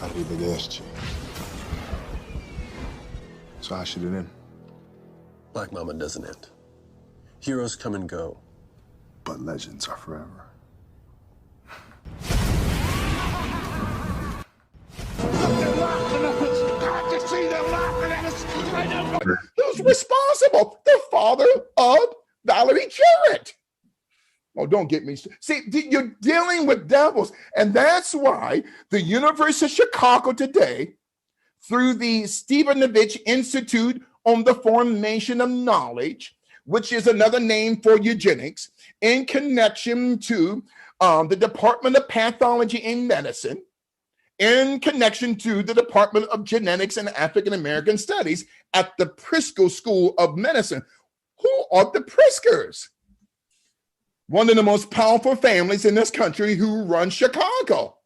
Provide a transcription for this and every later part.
Arrivederci. So how should it end? Black Mama doesn't end. Heroes come and go. But legends are forever. Who's responsible? The father of Valerie Jarrett. Oh, don't get me. See, you're dealing with devils. And that's why the University of Chicago today, through the Stepanovich Institute on the Formation of Knowledge, which is another name for eugenics, in connection to the Department of Pathology and Medicine, in connection to the Department of Genetics and African American Studies at the Pritzker School of Medicine. Who are the Pritzkers? One of the most powerful families in this country who run Chicago.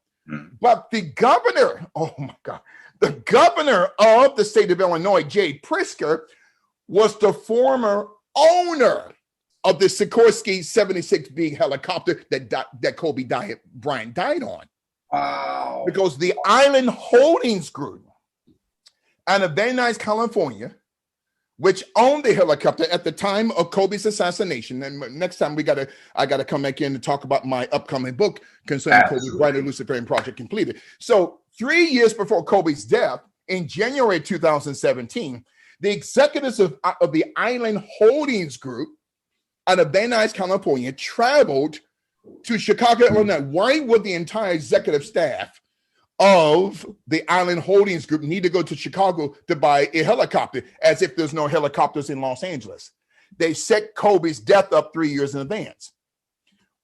But the governor, oh my God, the governor of the state of Illinois, Jay Pritzker, was the former owner of the Sikorsky 76B helicopter that Kobe Bryant died on. Wow. Because the Island Holdings Group out of Van Nuys, California, which owned the helicopter at the time of Kobe's assassination. And next time I gotta come back in and talk about my upcoming book concerning Kobe Bryant and Luciferian Project Completed. So 3 years before Kobe's death, in January 2017, the executives of the Island Holdings Group out of Van Nuys, California, traveled to Chicago, Illinois. Why would the entire executive staff of the Island Holdings Group need to go to Chicago to buy a helicopter, as if there's no helicopters in Los Angeles? They set Kobe's death up 3 years in advance.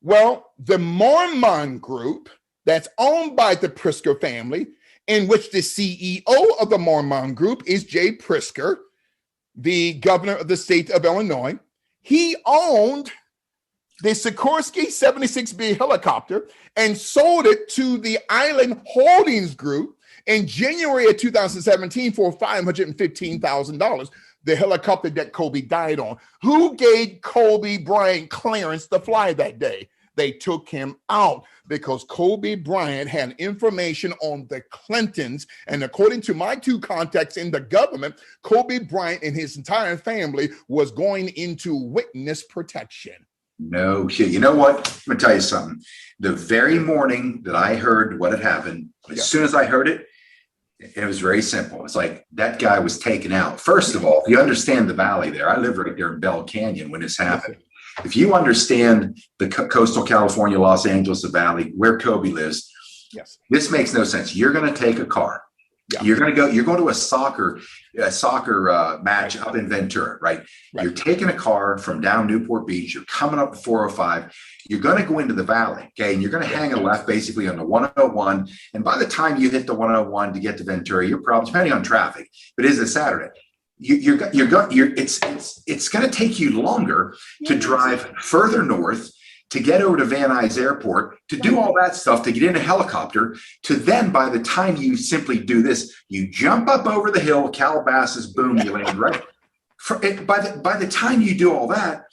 Well, the Mormon Group that's owned by the Pritzker family, in which the CEO of the Mormon Group is Jay Pritzker, the governor of the state of Illinois, he owned the Sikorsky 76B helicopter and sold it to the Island Holdings Group in January of 2017 for $515,000, the helicopter that Kobe died on. Who gave Kobe Bryant clearance to fly that day? They took him out because Kobe Bryant had information on the Clintons. And according to my two contacts in the government, Kobe Bryant and his entire family was going into witness protection. No shit. You know what? I'm going to tell you something. The very morning that I heard what had happened, as soon as I heard it, it was very simple. It's like that guy was taken out. First of all, if you understand the valley there, I live right there in Bell Canyon when this happened. If you understand the coastal California, Los Angeles Valley, where Kobe lives, yes, this makes no sense. You're going to take a car. Yeah. You're going to a soccer match up in Ventura, right? You're taking a car from down Newport Beach. You're coming up the 405. You're going to go into the valley, okay? And you're going to hang a left basically on the 101. And by the time you hit the 101 to get to Ventura, you're probably, depending on traffic, but it is a Saturday. It's going to take you longer to drive further north, to get over to Van Nuys Airport, to do all that stuff, to get in a helicopter, to then by the time you simply do this, you jump up over the hill, Calabasas, boom, you land right. By the time you do all that,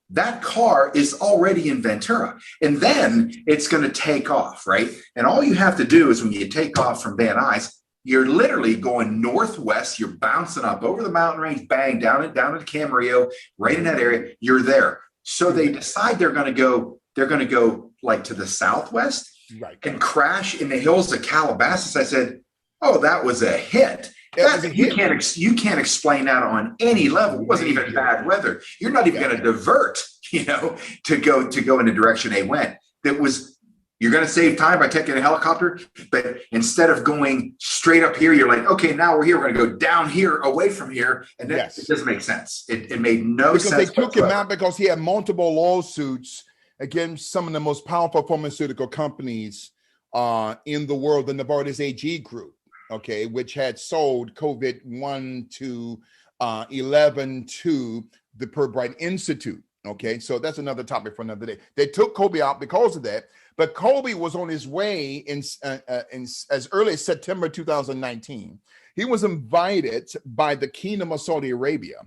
that car is already in Ventura, and then it's going to take off, right? And all you have to do is when you take off from Van Nuys, you're literally going northwest. You're bouncing up over the mountain range, bang, down into Camarillo, right in that area. You're there. So they decide they're going to go like to the southwest, right, and crash in the hills of Calabasas. I said, "Oh, that was a hit." You can't explain that on any level. It wasn't even bad weather. You're not even going to divert, to go in the direction they went. You're going to save time by taking a helicopter, but instead of going straight up here, you're like, okay, now we're here. We're going to go down here, away from here. And that it doesn't make sense. It made no sense. Because they took him out because he had multiple lawsuits against some of the most powerful pharmaceutical companies in the world, the Novartis AG group. okay, which had sold COVID 1 to 11 to the Bryant Institute. Okay, so that's another topic for another day. They took Kobe out because of that, but Kobe was on his way in as early as September 2019. He was invited by the Kingdom of Saudi Arabia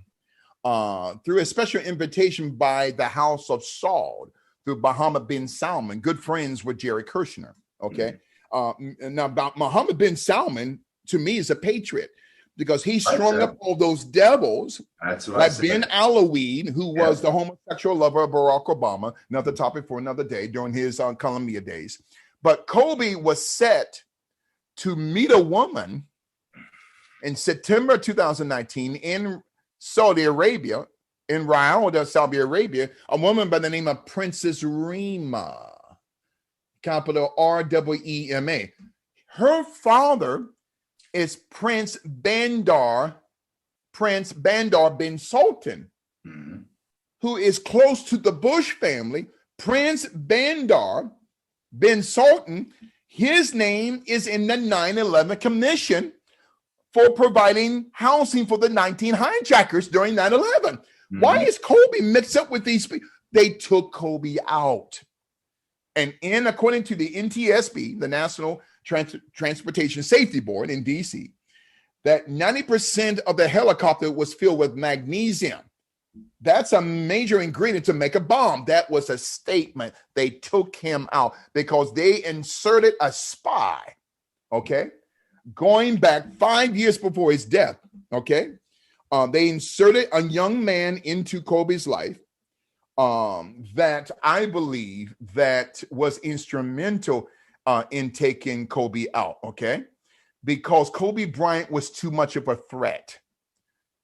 through a special invitation by the House of Saud, through Mohammed bin Salman, good friends with Jared Kushner. Okay, now about Mohammed bin Salman, to me, is a patriot, because he strung up all those devils, like Ben Alawi, who was the homosexual lover of Barack Obama, another topic for another day, during his Columbia days. But Kobe was set to meet a woman in September 2019 in Saudi Arabia, in Riyadh, Saudi Arabia, a woman by the name of Princess Rima, capital Rwema. Her father is Prince Bandar bin Sultan, who is close to the Bush family. Prince Bandar bin Sultan, his name is in the 9/11 Commission for providing housing for the 19 hijackers during 9/11. Why is Kobe mixed up with these people? They took Kobe out. And according to the NTSB, the National Transportation Safety Board in DC, that 90% of the helicopter was filled with magnesium. That's a major ingredient to make a bomb. That was a statement. They took him out because they inserted a spy, okay, going back 5 years before his death, okay? They inserted a young man into Kobe's life that I believe that was instrumental in taking Kobe out, okay? Because Kobe Bryant was too much of a threat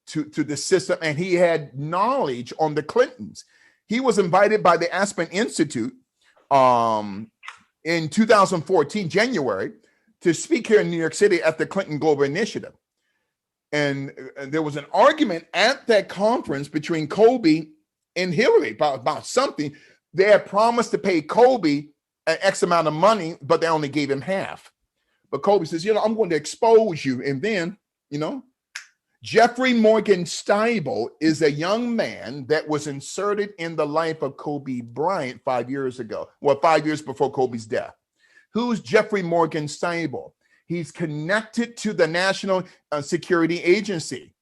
to the system, and he had knowledge on the Clintons. He was invited by the Aspen Institute in 2014, January, to speak here in New York City at the Clinton Global Initiative. And there was an argument at that conference between Kobe and Hillary about something. They had promised to pay Kobe an X amount of money, but they only gave him half. But Kobe says, I'm going to expose you. And then, Jeffrey Morgan Steibel is a young man that was inserted in the life of Kobe Bryant 5 years ago. Well, 5 years before Kobe's death. Who's Jeffrey Morgan Steibel? He's connected to the National Security Agency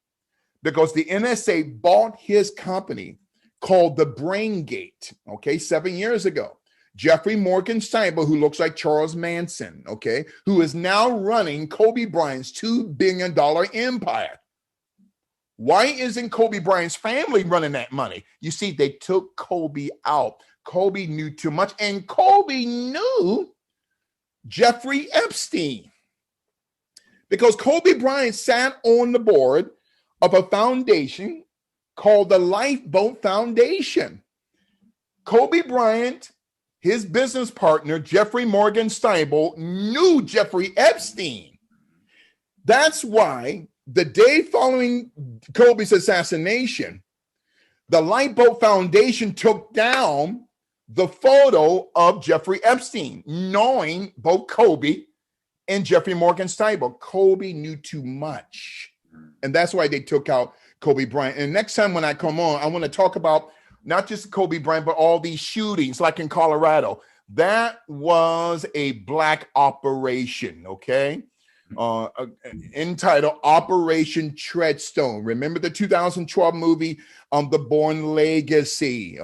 because the NSA bought his company called the Brain Gate, 7 years ago. Jeffrey Morgan Steibel, who looks like Charles Manson, who is now running Kobe Bryant's $2 billion empire. Why isn't Kobe Bryant's family running that money? You see, they took Kobe out. Kobe knew too much, and Kobe knew Jeffrey Epstein, because Kobe Bryant sat on the board of a foundation called the Lifeboat Foundation. Kobe Bryant, his business partner, Jeffrey Morgan Steibel, knew Jeffrey Epstein. That's why the day following Kobe's assassination, the Lifeboat Foundation took down the photo of Jeffrey Epstein, knowing both Kobe and Jeffrey Morgan Steibel. Kobe knew too much. And that's why they took out Kobe Bryant. And next time when I come on, I want to talk about not just Kobe Bryant, but all these shootings, like in Colorado. That was a black operation, entitled Operation Treadstone. Remember the 2012 movie, The Bourne Legacy,